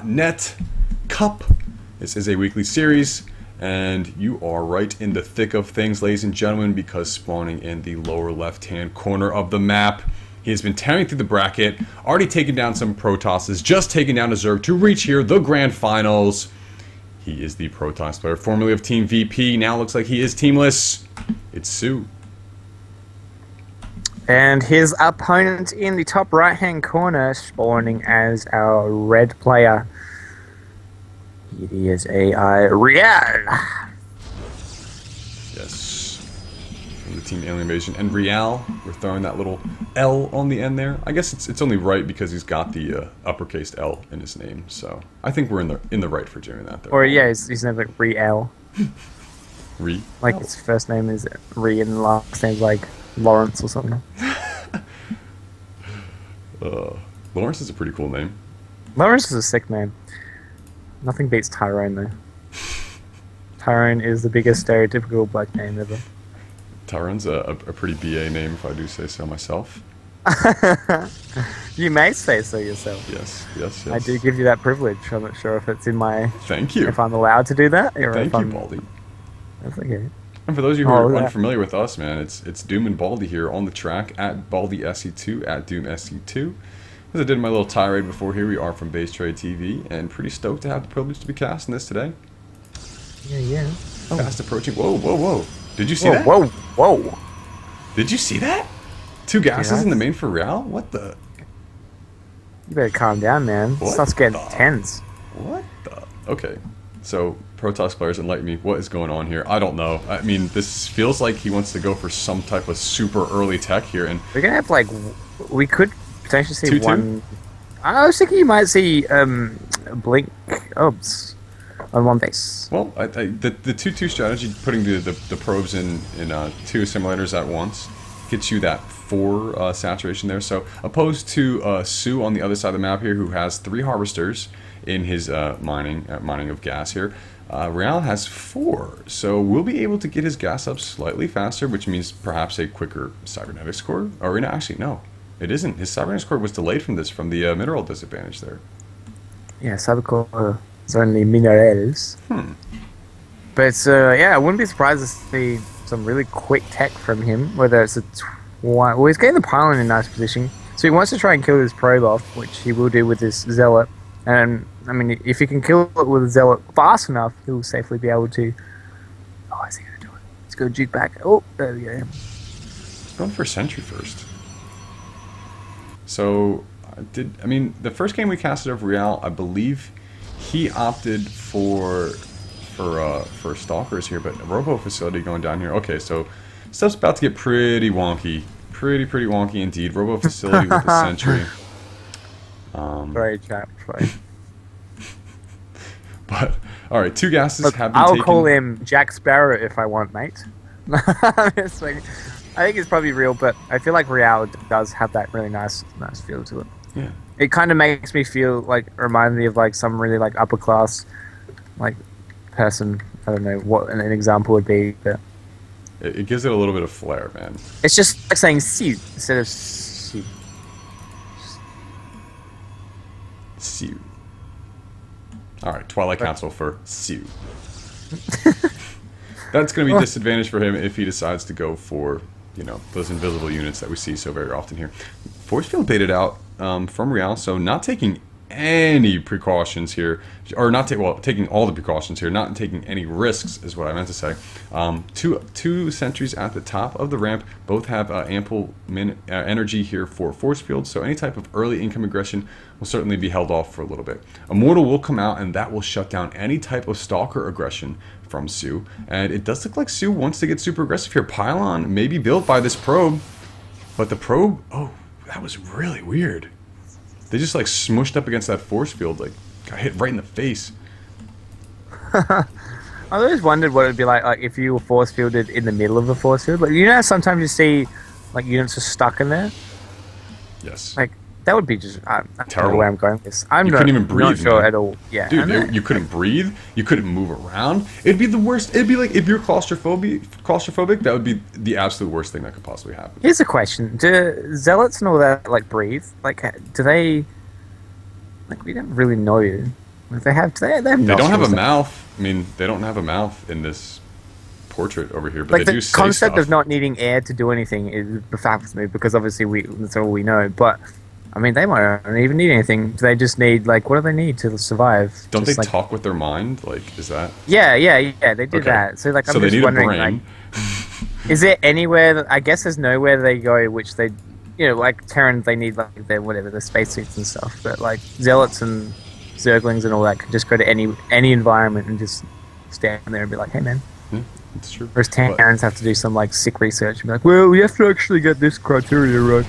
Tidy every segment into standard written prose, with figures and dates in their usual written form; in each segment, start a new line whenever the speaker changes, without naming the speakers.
Net Cup. This is a weekly series, and you are right in the thick of things, ladies and gentlemen, because spawning in the lower left-hand corner of the map, he has been tearing through the bracket, already taken down some Protosses, just taken down a Zerg to reach here, the grand finals. He is the Protoss player, formerly of Team VP, now looks like he is teamless. It's Sue.
And his opponent in the top right-hand corner, spawning as our red player. It is AI ReaL.
Yes. From the Team Alien Invasion. And ReaL, we're throwing that little L on the end there. I guess it's only right because he's got the uppercase L in his name. So I think we're in the right for doing that. There.
Or yeah, his name's like ReaL. Like his first name is Re and last name's like Lawrence or something.
Lawrence is a pretty cool name.
Lawrence is a sick name. Nothing beats Tyrone though. Tyrone is the biggest stereotypical black name ever.
Tyrone's a pretty BA name, if I do say so myself.
You may say so yourself.
Yes, yes, yes.
I do give you that privilege. I'm not sure if it's in my...
Thank you.
If I'm allowed to do that. Or
Thank
if
you, Baldy.
That's okay.
And for those of you who are unfamiliar with us, man, it's Doom and Baldy here on the track at BaldySE2, at DoomSE2. As I did my little tirade before here, we are from Base Trade TV, and pretty stoked to have the privilege to be casting this today.
Yeah. Oh.
Fast approaching. Whoa, whoa, whoa. Did you see that?
Whoa, whoa.
Did you see that? Two gases in the main for ReaL? What the?
You better calm down, man. It starts getting tense.
What the? Okay. So, Protoss players, enlighten me. What is going on here? I don't know. I mean, this feels like he wants to go for some type of super early tech here, and
we're gonna have like we could potentially see one. I was thinking you might see blink obs on one base.
Well, the 2-2 strategy, putting the probes in two simulators at once, gets you that 4 saturation there. So opposed to Sue on the other side of the map here, who has 3 harvesters in his mining of gas here. ReaL has 4, so we'll be able to get his gas up slightly faster, which means perhaps a quicker cybernetics core. Or actually, no, it isn't. His cybernetics core was delayed from the mineral disadvantage there.
Yeah, cybercore is only minerals. But yeah, I wouldn't be surprised to see some really quick tech from him. Whether it's well, he's getting the pylon in a nice position, so he wants to try and kill this probe off, which he will do with this zealot. And I mean, if he can kill it with a zealot fast enough, he'll safely be able to. Oh, is he gonna do it? Let's go juke back. Oh, there we go.
Going for a sentry first. So, I mean, the first game we casted of ReaL, I believe he opted for stalkers here, but robo facility going down here. Okay, so stuff's about to get pretty wonky, pretty wonky indeed. Robo facility with the sentry.
Sorry, chap. Sorry.
But all right, 2 gases have been
I'll
taken.
call him Jack Sparrow if I want, mate. It's like, I think it's probably real, but I feel like ReaL does have that really nice feel to it.
Yeah.
It kind of makes me feel like, remind me of like some really like upper class, like person. I don't know what an example would be, but
It gives it a little bit of flair, man.
it's just like saying "see" instead of "see."
Sue. Alright, Twilight Council for Sue. That's going to be disadvantage for him if he decides to go for, you know, those invisible units that we see so very often here. Force field baited out from ReaL, so not taking any precautions here, or not taking all the precautions here, not taking any risks is what I meant to say. Two sentries at the top of the ramp, both have ample energy here for force field, so any type of early income aggression will certainly be held off for a little bit. Immortal will come out, and that will shut down any type of stalker aggression from Sue, and it does look like Sue wants to get super aggressive here. Pylon may be built by this probe, but the probe, oh, that was really weird. They just like smushed up against that force field, like got hit right in the face.
I always wondered what it'd be like if you were force fielded in the middle of the force field. Like, you know, sometimes you see like units are stuck in there.
Yes.
Like that would be just I don't
terrible.
know where I'm going with this. I'm
couldn't even breathe,
not sure
man.
at all. Yeah,
Dude, you couldn't breathe. You couldn't move around. It'd be the worst. It'd be like if you're claustrophobic, that would be the absolute worst thing that could possibly happen.
Here's a question: do zealots and all that like breathe? Like, do they? like we don't really know. Like they have
They don't have a
nostrils.
mouth. I mean, they don't have a mouth in this portrait over here, but
Like
they
the
do say
concept of
stuff.
not needing air to do anything is baffles me because obviously that's all we know. But I mean, they might not even need anything. They just need like what do they need to survive?
Don't
Just
they
like
talk with their mind? Like, is that
yeah, they do
okay?
that. So like
So
I'm
they
just
need a
wondering like
brain.
is there anywhere that I guess there's nowhere they go which they like Terrans they need like their whatever the spacesuits and stuff, but like zealots and zerglings and all that can just go to any environment and just stand there and be like, hey man.
Yeah, it's true.
Whereas
But
Terrans have to do some like sick research and be like, well, we have to actually get this criteria right.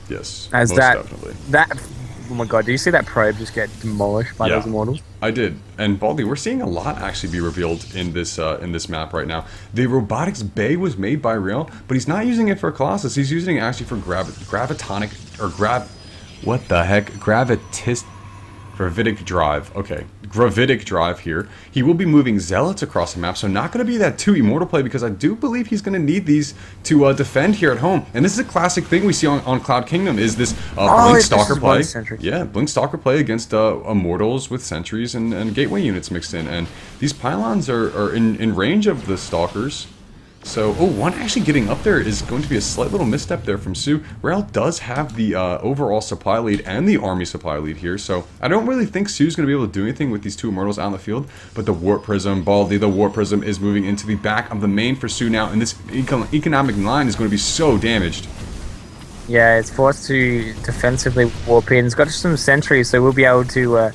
yes,
As
most
that
definitely.
that oh my god, do you see that probe just get demolished by
Yeah.
those immortals?
I did, and Baldy, we're seeing a lot actually be revealed in this map right now. The robotics bay was made by ReaL, but he's not using it for Colossus. He's using it actually for gravitonic or what the heck, gravitic drive. Okay, gravitic drive here. He will be moving zealots across the map, so not going to be that 2 immortal play because I do believe he's going to need these to defend here at home. And this is a classic thing we see on Cloud Kingdom is this Blink
it's
Stalker
just
play.
one sentry.
Yeah, Blink Stalker play against immortals with sentries and gateway units mixed in. And these pylons are in range of the Stalkers. So, one actually getting up there is going to be a slight little misstep there from Sue. ReaL does have the overall supply lead and the army supply lead here, so I don't really think Sue's going to be able to do anything with these 2 immortals out in the field, but the Warp Prism, Baldy, the Warp Prism is moving into the back of the main for Sue now, and this economic line is going to be so damaged.
Yeah, it's forced to defensively warp in. It's got some sentries, so we'll be able to, I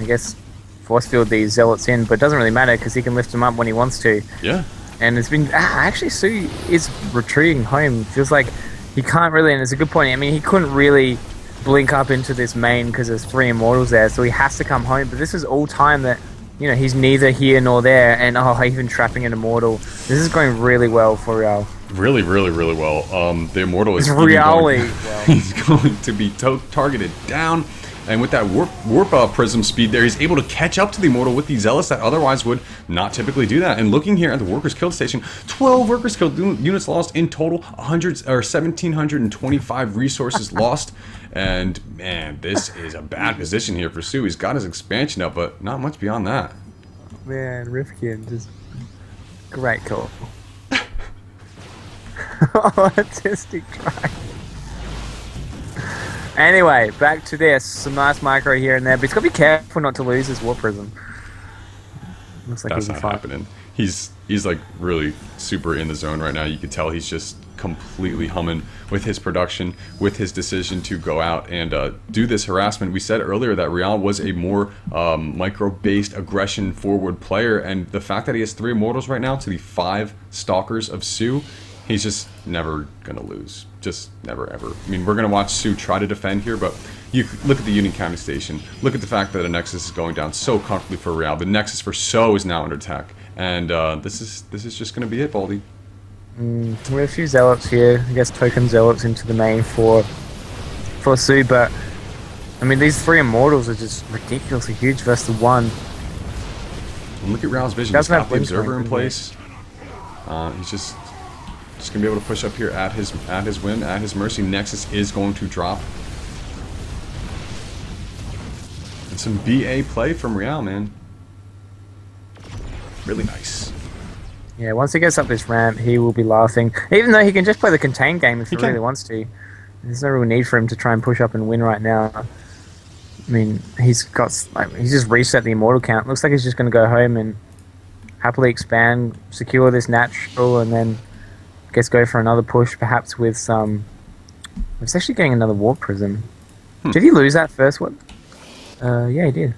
guess, force field these zealots in, but it doesn't really matter because he can lift them up when he wants to.
Yeah.
And it's been actually Sue is retreating home. Feels like he can't really, and it's a good point. I mean, he couldn't really blink up into this main because there's 3 immortals there, so he has to come home. But this is all time that he's neither here nor there, and even trapping an immortal. This is going really well for ReaL.
Really, really, really well. The immortal is
It's
even
really
going,
well.
he's going to be targeted down. And with that warp prism speed there, he's able to catch up to the immortal with the zealots that otherwise would not typically do that. And looking here at the workers killed station, 12 workers killed, units lost in total, 1,725 resources lost. And man, this is a bad position here for Sue. He's got his expansion up, but not much beyond that.
Man, Rifkin just great call. Autistic track. Anyway, back to this. Some nice micro here and there, but he's got to be careful not to lose his Warp Prism. Looks like
That's
he'll be
not
fine.
happening. He's like really super in the zone right now. You can tell he's just completely humming with his production, with his decision to go out and do this harassment. We said earlier that ReaL was a more micro-based aggression forward player, and the fact that he has 3 immortals right now to the 5 stalkers of Sue, he's just never gonna lose. Just never ever. I mean, we're gonna watch Sue try to defend here, but you look at the Union County Station. Look at the fact that a Nexus is going down so comfortably for ReaL. The Nexus for So is now under attack, and this is just gonna be it, Baldy.
We have a few zealots here. I guess token zealots into the main for Sue, but I mean these 3 immortals are just ridiculously huge versus the 1.
And look at ReaL's vision. He's
Doesn't
got
have
the
blink
observer in
range,
place. He's just gonna be able to push up here at his whim, at his mercy. Nexus is going to drop. And some BA play from ReaL, man. Really nice.
Yeah, once he gets up this ramp, he will be laughing. Even though he can just play the contain game if he really wants to. There's no real need for him to try and push up and win right now. I mean, he's just reset the immortal count. Looks like he's just going to go home and happily expand, secure this natural, and then I guess go for another push, perhaps with some. He's actually getting another Warp Prism. Did he lose that first one? Yeah, he did.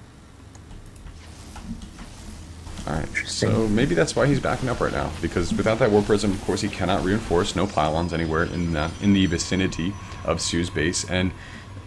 Alright, so maybe that's why he's backing up right now, because without that Warp Prism, of course, he cannot reinforce, no pylons anywhere in the vicinity of Sue's base, and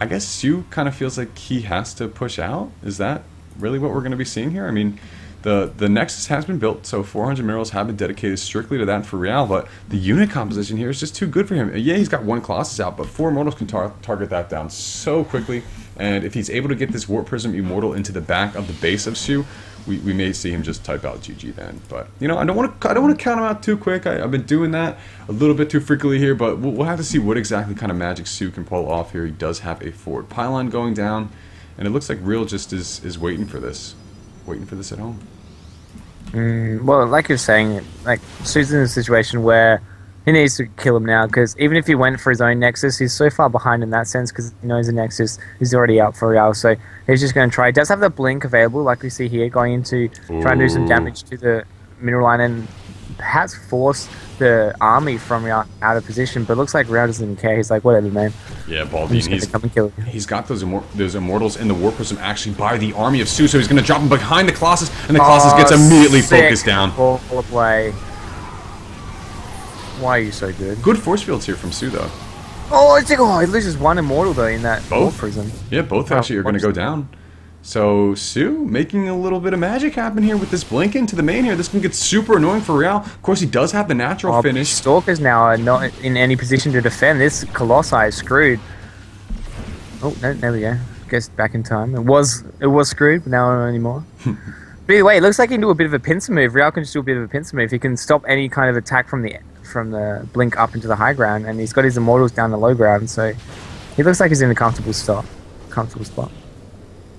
I guess Sue kind of feels like he has to push out. Is that really what we're going to be seeing here? I mean, the Nexus has been built, so 400 minerals have been dedicated strictly to that for ReaL, but the unit composition here is just too good for him. Yeah, he's got 1 Colossus out, but 4 Immortals can target that down so quickly, and if he's able to get this Warp Prism Immortal into the back of the base of Sue, we may see him just type out GG then. But I don't want to count him out too quick. I've been doing that a little bit too frequently here, but we'll have to see what exactly kind of magic Sue can pull off here. He does have a forward pylon going down. And it looks like ReaL just is waiting for this. Waiting for this at home.
Well, like you're saying, like Sue's in a situation where he needs to kill him now, because even if he went for his own Nexus, he's so far behind in that sense, because he knows the Nexus is already out for ReaL, so he's just going to try. He does have the blink available, like we see here, going into trying to do some damage to the mineral line and perhaps force the army from ReaL out of position, but it looks like ReaL doesn't even care. He's like, whatever, man.
Yeah, Baldy, he's got those Immortals in the War Prism actually by the army of Sue, so he's going to drop him behind the Colossus, and the Colossus gets immediately focused down.
Ball play. Why are you so good?
Good force fields here from Sue, though.
Oh, he loses one Immortal, though, in that War Prism.
Yeah, both actually are going to go down. So, Sue making a little bit of magic happen here with this blink into the main here. This can get super annoying for ReaL. Of course, he does have the natural finish.
Stalkers now are not in any position to defend. This Colossi is screwed. Oh, no, there we go. Guess back in time. It was screwed, but now not anymore. But either way, it looks like he can do a bit of a pincer move. ReaL can just do a bit of a pincer move. He can stop any kind of attack from the blink up into the high ground, and he's got his Immortals down the low ground, so he looks like he's in a comfortable spot.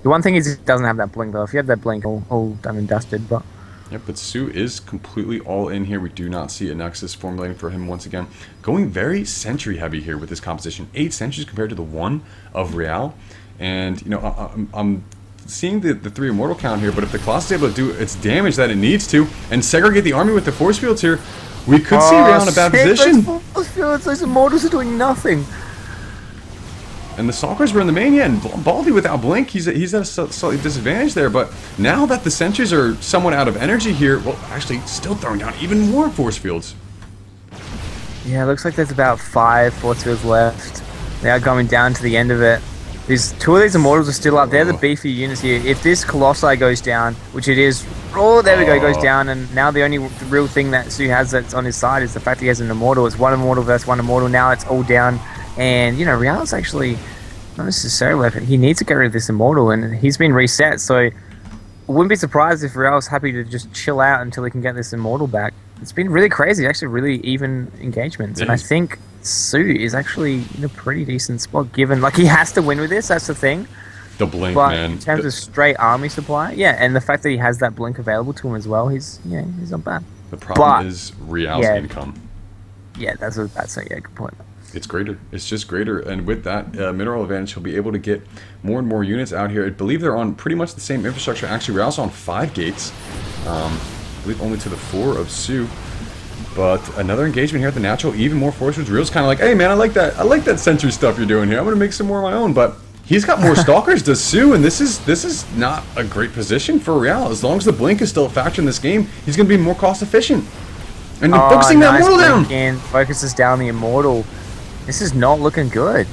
The one thing is he doesn't have that blink, though. If you had that blink, all done and dusted, but...
Yep, but Sue is completely all in here. We do not see a Nexus formulating for him once again. Going very sentry heavy here with this composition. 8 sentries compared to the 1 of ReaL. And, you know, I'm seeing the 3 Immortal count here, but if the Colossus is able to do its damage that it needs to, and segregate the army with the force fields here, we could see ReaL in a bad position.
Those force fields, those Immortals are doing nothing.
And the Stalkers were in the main, yeah, and Baldy without Blink, he's at a slightly disadvantage there, but now that the sentries are somewhat out of energy here, well, actually, still throwing down even more force fields.
Yeah, it looks like there's about 5 force fields left. They are going down to the end of it. These 2 of these Immortals are still up. They're the beefy units here. If this Colossi goes down, which it is, oh, there we go, goes down, and now the only real thing that Sue has that's on his side is the fact that he has an Immortal. It's 1 Immortal versus 1 Immortal. Now it's all down. And, you know, ReaL's actually not necessarily, he needs to get rid of this Immortal, and he's been reset, so I wouldn't be surprised if ReaL's happy to just chill out until he can get this Immortal back. It's been really crazy, actually really even engagements, and I think Sue is actually in a pretty decent spot, given, like, he has to win with this, that's the thing.
The blink,
but
man.
In terms of straight army supply, yeah, and the fact that he has that blink available to him as well, he's not bad.
The problem is ReaL's income.
Yeah, that's a good point.
It's greater. It's just greater, and with that mineral advantage, he'll be able to get more and more units out here. I believe they're on pretty much the same infrastructure. Actually, ReaL's on 5 gates. I believe only to the 4 of Sue. But another engagement here at the natural, even more force fields. ReaL's kind of like, hey man, I like that sentry stuff you're doing here. I'm gonna make some more of my own. But he's got more stalkers to Sue, and this is not a great position for ReaL. As long as the blink is still a factor in this game, he's gonna be more cost efficient. And focusing that Immortal down.
Again, focuses down the Immortal. This is not looking good.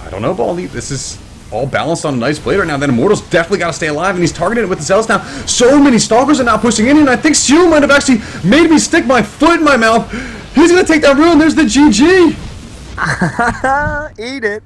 I don't know, Baldy. This is all balanced on a nice blade right now. That Immortal's definitely got to stay alive, and he's targeting it with the Zealots now. So many Stalkers are now pushing in, and I think Sue might have actually made me stick my foot in my mouth. He's going to take that ReaL, and there's the GG.
Eat it.